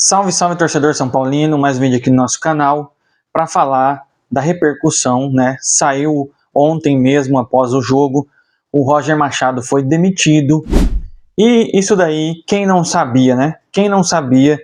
Salve, salve, torcedor São Paulino, mais um vídeo aqui no nosso canal para falar da repercussão, né? Saiu ontem mesmo, após o jogo, o Roger Machado foi demitido. E isso daí, quem não sabia, né? Quem não sabia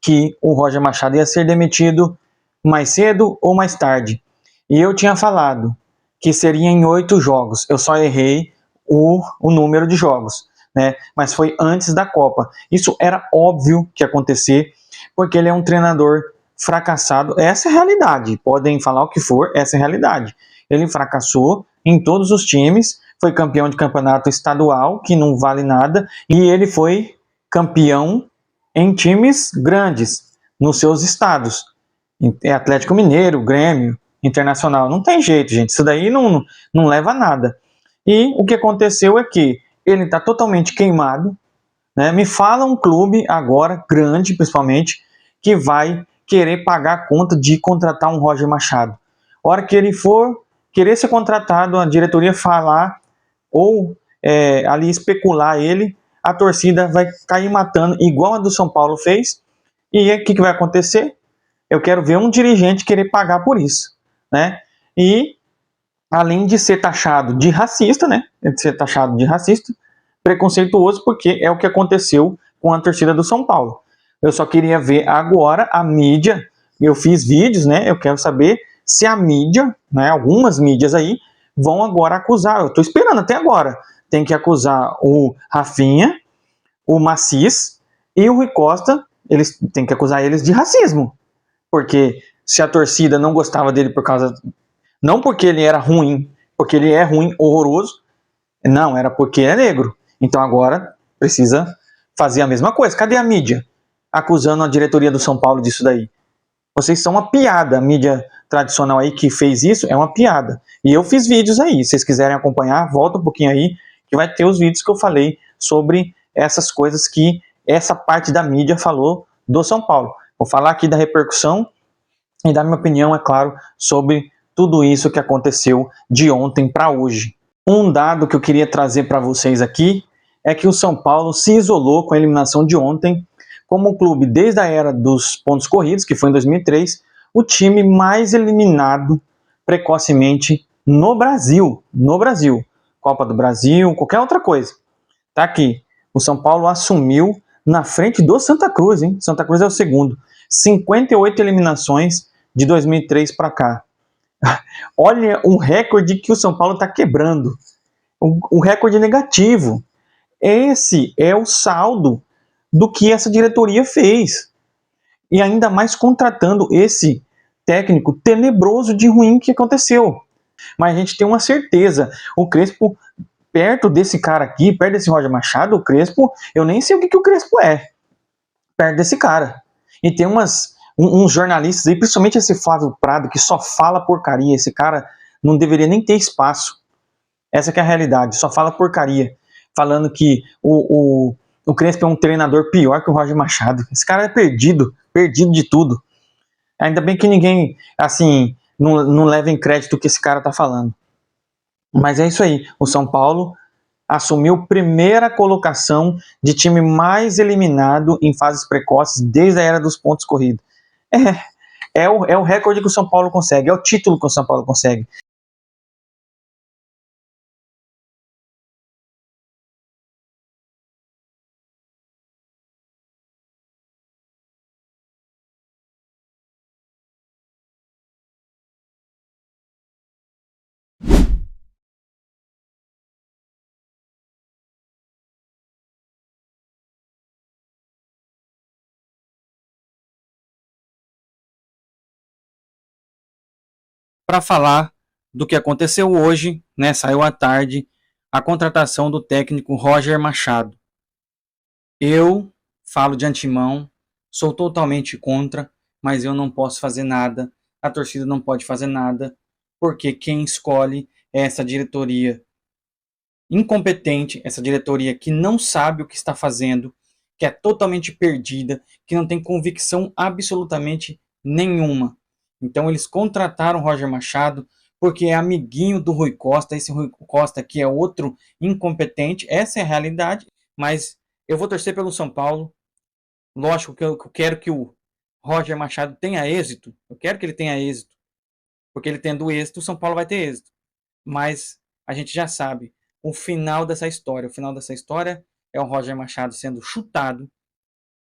que o Roger Machado ia ser demitido mais cedo ou mais tarde? E eu tinha falado que seria em 8 jogos, eu só errei o número de jogos, né? Mas foi antes da Copa. Isso era óbvio que ia acontecer, porque ele é um treinador fracassado. Essa é a realidade. Podem falar o que for, essa é a realidade. Ele fracassou em todos os times, foi campeão de campeonato estadual, que não vale nada, e ele foi campeão em times grandes, nos seus estados. Atlético Mineiro, Grêmio, Internacional. Não tem jeito, gente. Isso daí não leva a nada. E o que aconteceu é que ele está totalmente queimado, né? Me fala um clube agora, grande principalmente, que vai querer pagar a conta de contratar um Roger Machado. A hora que ele for querer ser contratado, a diretoria falar ou ali especular ele, a torcida vai cair matando, igual a do São Paulo fez. E o que vai acontecer? Eu quero ver um dirigente querer pagar por isso, né? E além de ser taxado de racista, né? De ser taxado de racista, preconceituoso, porque é o que aconteceu com a torcida do São Paulo. Eu só queria ver agora a mídia. Eu fiz vídeos, né? Eu quero saber se a mídia, né? Algumas mídias aí vão agora acusar. Eu estou esperando até agora. Tem que acusar o Rafinha, o Macis e o Rui Costa. Eles têm que acusar eles de racismo, porque se a torcida não gostava dele por causa, não porque ele era ruim, porque ele é ruim, horroroso, não, era porque é negro. Então agora precisa fazer a mesma coisa. Cadê a mídia acusando a diretoria do São Paulo disso daí? Vocês são uma piada. A mídia tradicional aí que fez isso é uma piada. E eu fiz vídeos aí. Se vocês quiserem acompanhar, volta um pouquinho aí, que vai ter os vídeos que eu falei sobre essas coisas que essa parte da mídia falou do São Paulo. Vou falar aqui da repercussão e dar minha opinião, é claro, sobre tudo isso que aconteceu de ontem para hoje. Um dado que eu queria trazer para vocês aqui é que o São Paulo se isolou com a eliminação de ontem como o clube, desde a era dos pontos corridos, que foi em 2003, o time mais eliminado precocemente no Brasil. No Brasil. Copa do Brasil, qualquer outra coisa. Tá aqui. O São Paulo assumiu na frente do Santa Cruz, hein? Santa Cruz é o segundo. 58 eliminações de 2003 para cá. Olha o recorde que o São Paulo está quebrando. O recorde negativo. Esse é o saldo do que essa diretoria fez. E ainda mais contratando esse técnico tenebroso de ruim que aconteceu. Mas a gente tem uma certeza. O Crespo, perto desse cara aqui, perto desse Roger Machado, o Crespo, eu nem sei o que o Crespo é. Perto desse cara. E tem uns jornalistas aí, principalmente esse Flávio Prado, que só fala porcaria. Esse cara não deveria nem ter espaço. Essa que é a realidade, só fala porcaria. Falando que o Crespo é um treinador pior que o Roger Machado. Esse cara é perdido de tudo. Ainda bem que ninguém, assim, não leva em crédito o que esse cara tá falando. Mas é isso aí, o São Paulo assumiu primeira colocação de time mais eliminado em fases precoces desde a era dos pontos corridos. É o recorde que o São Paulo consegue, é o título que o São Paulo consegue. Para falar do que aconteceu hoje, né, saiu à tarde a contratação do técnico Roger Machado. Eu falo de antemão, sou totalmente contra, mas eu não posso fazer nada, a torcida não pode fazer nada, porque quem escolhe é essa diretoria incompetente, essa diretoria que não sabe o que está fazendo, que é totalmente perdida, que não tem convicção absolutamente nenhuma. Então eles contrataram Roger Machado porque é amiguinho do Rui Costa. Esse Rui Costa aqui é outro incompetente, essa é a realidade. Mas eu vou torcer pelo São Paulo. Lógico que eu quero que o Roger Machado tenha êxito. Eu quero que ele tenha êxito. Porque ele tendo êxito, o São Paulo vai ter êxito. Mas a gente já sabe o final dessa história. O final dessa história é o Roger Machado sendo chutado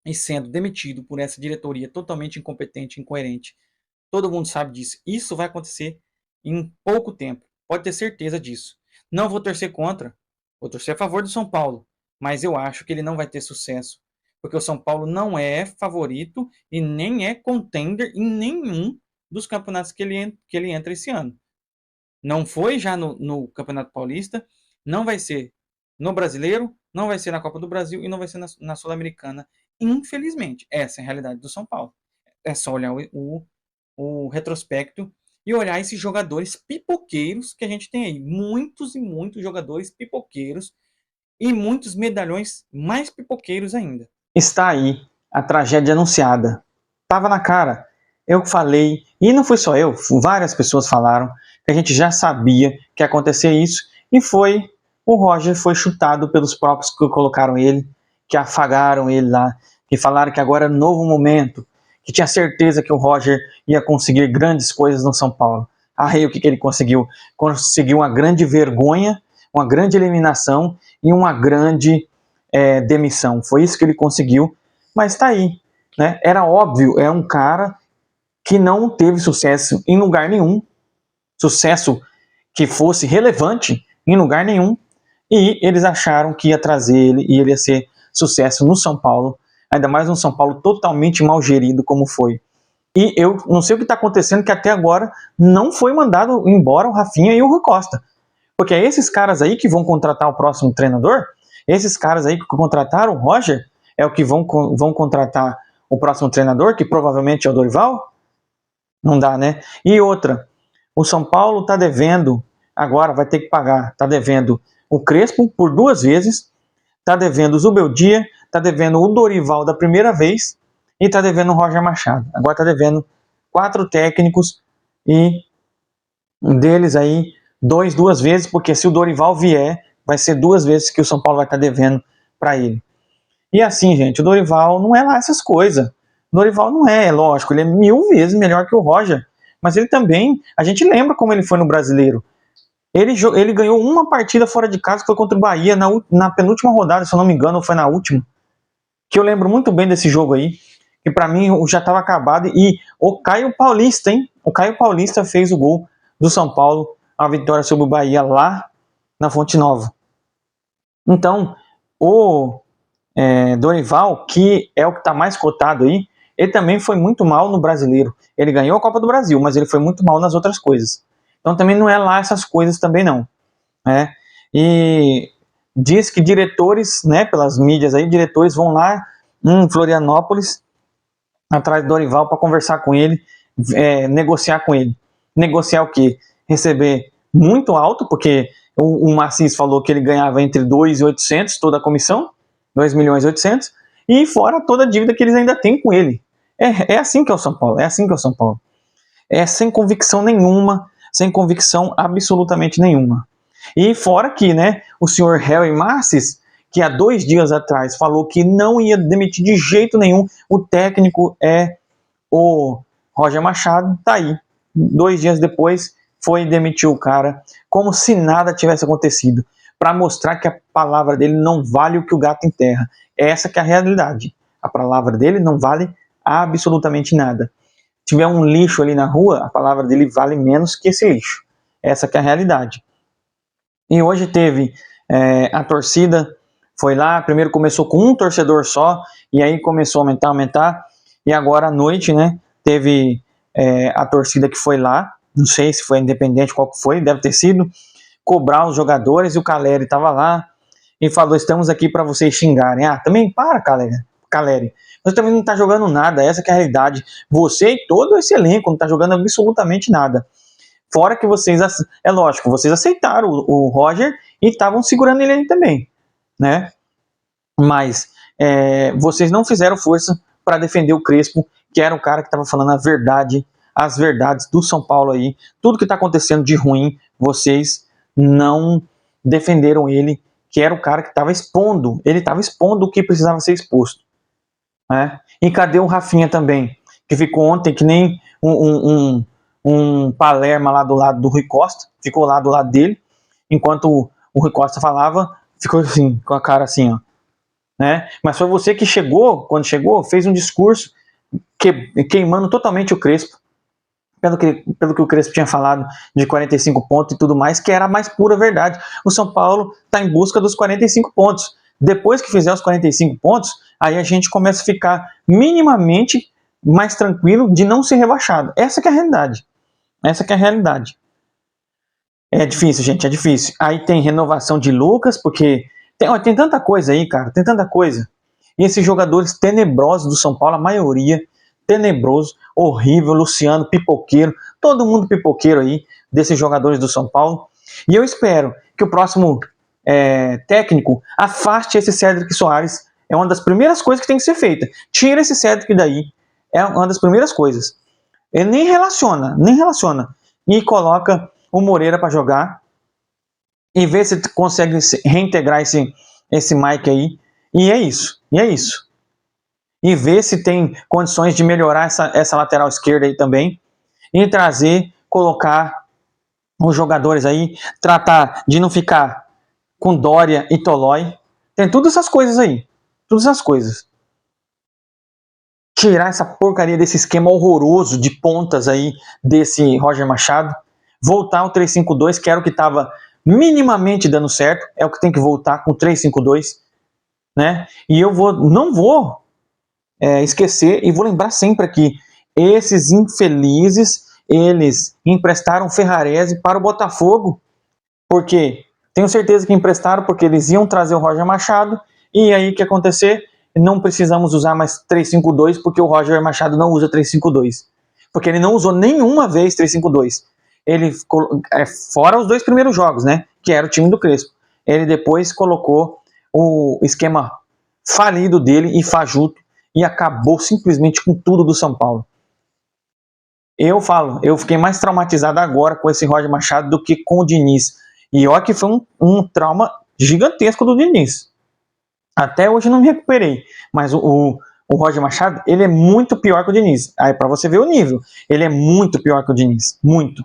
e sendo demitido por essa diretoria totalmente incompetente, incoerente. Todo mundo sabe disso. Isso vai acontecer em pouco tempo. Pode ter certeza disso. Não vou torcer contra. Vou torcer a favor do São Paulo. Mas eu acho que ele não vai ter sucesso. Porque o São Paulo não é favorito e nem é contender em nenhum dos campeonatos que ele entra esse ano. Não foi já no Campeonato Paulista, não vai ser no Brasileiro, não vai ser na Copa do Brasil e não vai ser na Sul-Americana. Infelizmente, essa é a realidade do São Paulo. É só olhar o retrospecto e olhar esses jogadores pipoqueiros que a gente tem aí. Muitos e muitos jogadores pipoqueiros e muitos medalhões mais pipoqueiros ainda. Está aí a tragédia anunciada. Tava na cara. Eu falei, e não fui só eu, várias pessoas falaram que a gente já sabia que ia acontecer isso, e o Roger foi chutado pelos próprios que colocaram ele, que afagaram ele lá, que falaram que agora era um novo momento, que tinha certeza que o Roger ia conseguir grandes coisas no São Paulo. Aí o que ele conseguiu? Conseguiu uma grande vergonha, uma grande eliminação e uma grande demissão. Foi isso que ele conseguiu, mas está aí. Né? Era óbvio, é um cara que não teve sucesso em lugar nenhum, sucesso que fosse relevante em lugar nenhum, e eles acharam que ia trazer ele e ele ia ser sucesso no São Paulo, ainda mais um São Paulo totalmente mal gerido como foi. E eu não sei o que está acontecendo, que até agora não foi mandado embora o Rafinha e o Rui Costa. Porque é esses caras aí que vão contratar o próximo treinador, esses caras aí que contrataram o Roger, é o que vão contratar o próximo treinador, que provavelmente é o Dorival. Não dá, né? E outra, o São Paulo está devendo, agora vai ter que pagar, está devendo o Crespo por 2 vezes, está devendo o Zubeldia, está devendo o Dorival da primeira vez e está devendo o Roger Machado. Agora está devendo 4 técnicos e um deles aí 2 vezes, porque se o Dorival vier, vai ser 2 vezes que o São Paulo vai estar devendo para ele. E assim, gente, o Dorival não é lá essas coisas. O Dorival não é, lógico, ele é 1000 vezes melhor que o Roger. Mas ele também, a gente lembra como ele foi no Brasileiro. Ele ganhou uma partida fora de casa, que foi contra o Bahia, na penúltima rodada, se eu não me engano, ou foi na última. Que eu lembro muito bem desse jogo aí, que para mim já estava acabado. E o Caio Paulista, hein? O Caio Paulista fez o gol do São Paulo, a vitória sobre o Bahia lá na Fonte Nova. Então, o Dorival, que é o que está mais cotado aí, ele também foi muito mal no Brasileiro. Ele ganhou a Copa do Brasil, mas ele foi muito mal nas outras coisas. Então também não é lá essas coisas também não. Né? E diz que diretores, né, pelas mídias aí, diretores vão lá em Florianópolis, atrás do Dorival para conversar com ele, negociar com ele. Negociar o quê? Receber muito alto, porque o Macis falou que ele ganhava entre 2.800 toda a comissão, 2.800.000, e fora toda a dívida que eles ainda têm com ele. É assim que é o São Paulo, é assim que é o São Paulo. É sem convicção nenhuma, sem convicção absolutamente nenhuma. E fora que, né, o senhor Harry Macis, que há 2 dias atrás falou que não ia demitir de jeito nenhum, o técnico é o Roger Machado, tá aí. 2 dias depois foi demitir o cara, como se nada tivesse acontecido, para mostrar que a palavra dele não vale o que o gato enterra. Essa que é a realidade. A palavra dele não vale absolutamente nada. Se tiver um lixo ali na rua, a palavra dele vale menos que esse lixo. Essa que é a realidade. E hoje teve a torcida, foi lá, primeiro começou com um torcedor só, e aí começou a aumentar, e agora à noite, né, teve a torcida que foi lá, não sei se foi independente, qual que foi, deve ter sido, cobrar os jogadores, e o Caleri estava lá, e falou, estamos aqui para vocês xingarem. Ah, também para, Caleri, você também não está jogando nada, essa que é a realidade, você e todo esse elenco não está jogando absolutamente nada. Fora que vocês, é lógico, vocês aceitaram o Roger e estavam segurando ele aí também, né? Mas vocês não fizeram força para defender o Crespo, que era o cara que estava falando a verdade, as verdades do São Paulo aí. Tudo que está acontecendo de ruim, vocês não defenderam ele, que era o cara que estava expondo. Ele estava expondo o que precisava ser exposto. né? E cadê o Rafinha também, que ficou ontem que nem um Palerma lá do lado do Rui Costa, ficou lá do lado dele, enquanto o Rui Costa falava, ficou assim, com a cara assim, ó, né? Mas foi você que chegou, quando chegou, fez um discurso queimando totalmente o Crespo, pelo que o Crespo tinha falado de 45 pontos e tudo mais, que era a mais pura verdade. O São Paulo está em busca dos 45 pontos. Depois que fizer os 45 pontos, aí a gente começa a ficar minimamente mais tranquilo de não ser rebaixado. Essa que é a realidade. Essa que é a realidade. É difícil, gente, é difícil. Aí tem renovação de Lucas, porque tem tanta coisa aí, cara, tem tanta coisa. E esses jogadores tenebrosos do São Paulo, a maioria, tenebroso, horrível, Luciano, pipoqueiro, todo mundo pipoqueiro aí, desses jogadores do São Paulo. E eu espero que o próximo técnico afaste esse Cédric Soares. É uma das primeiras coisas que tem que ser feita. Tira esse Cédric daí. É uma das primeiras coisas. Ele nem relaciona. E coloca o Moreira para jogar e ver se consegue reintegrar esse Mike aí. E é isso. E ver se tem condições de melhorar essa lateral esquerda aí também. E trazer, colocar os jogadores aí, tratar de não ficar com Dória e Tolói. Tem todas essas coisas aí. Todas essas coisas. Tirar essa porcaria desse esquema horroroso de pontas aí desse Roger Machado. Voltar ao 3-5-2, que era o que estava minimamente dando certo. É o que tem que voltar com o 3-5-2. Né? E eu não vou esquecer e vou lembrar sempre aqui. Esses infelizes, eles emprestaram Ferrarese para o Botafogo. Porque tenho certeza que emprestaram porque eles iam trazer o Roger Machado. E aí o que acontecer? Não precisamos usar mais 3-5-2 porque o Roger Machado não usa 3-5-2. Porque ele não usou nenhuma vez 3-5-2. Ele, fora os 2 primeiros jogos, né? Que era o time do Crespo. Ele depois colocou o esquema falido dele e fajuto e acabou simplesmente com tudo do São Paulo. Eu fiquei mais traumatizado agora com esse Roger Machado do que com o Diniz. E olha que foi um trauma gigantesco do Diniz. Até hoje não me recuperei. Mas o Roger Machado, ele é muito pior que o Diniz. Aí para você ver o nível, ele é muito pior que o Diniz. Muito,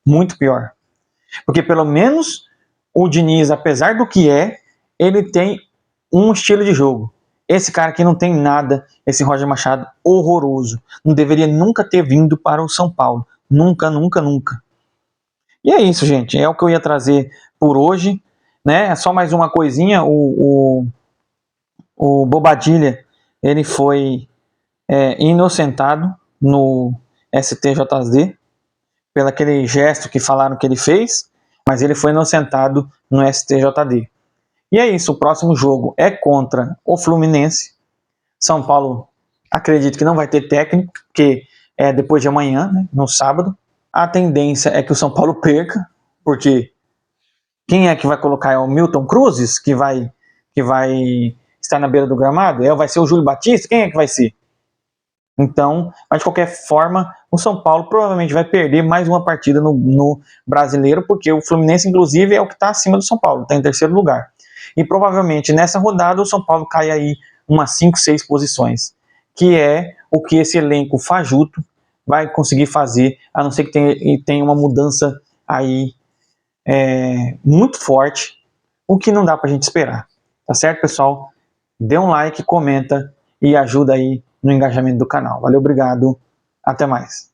muito pior. Porque pelo menos o Diniz, apesar do que ele tem um estilo de jogo. Esse cara aqui não tem nada, esse Roger Machado, horroroso. Não deveria nunca ter vindo para o São Paulo. Nunca. E é isso, gente. É o que eu ia trazer por hoje. Né? É só mais uma coisinha. O Bobadilha, ele foi inocentado no STJD pelo aquele gesto que falaram que ele fez, mas ele foi inocentado no STJD. E é isso, o próximo jogo é contra o Fluminense. São Paulo, acredito que não vai ter técnico, porque é depois de amanhã, né, no sábado. A tendência é que o São Paulo perca, porque quem é que vai colocar? É o Milton Cruzes, que vai estar na beira do gramado? Vai ser o Júlio Batista? Quem é que vai ser? Então, mas de qualquer forma, o São Paulo provavelmente vai perder mais uma partida no Brasileiro, porque o Fluminense, inclusive, é o que está acima do São Paulo, está em terceiro lugar. E provavelmente nessa rodada o São Paulo cai aí umas 5, 6 posições, que é o que esse elenco fajuto vai conseguir fazer, a não ser que tenha uma mudança aí muito forte, o que não dá pra gente esperar. Tá certo, pessoal? Dê um like, comenta e ajuda aí no engajamento do canal. Valeu, obrigado, até mais.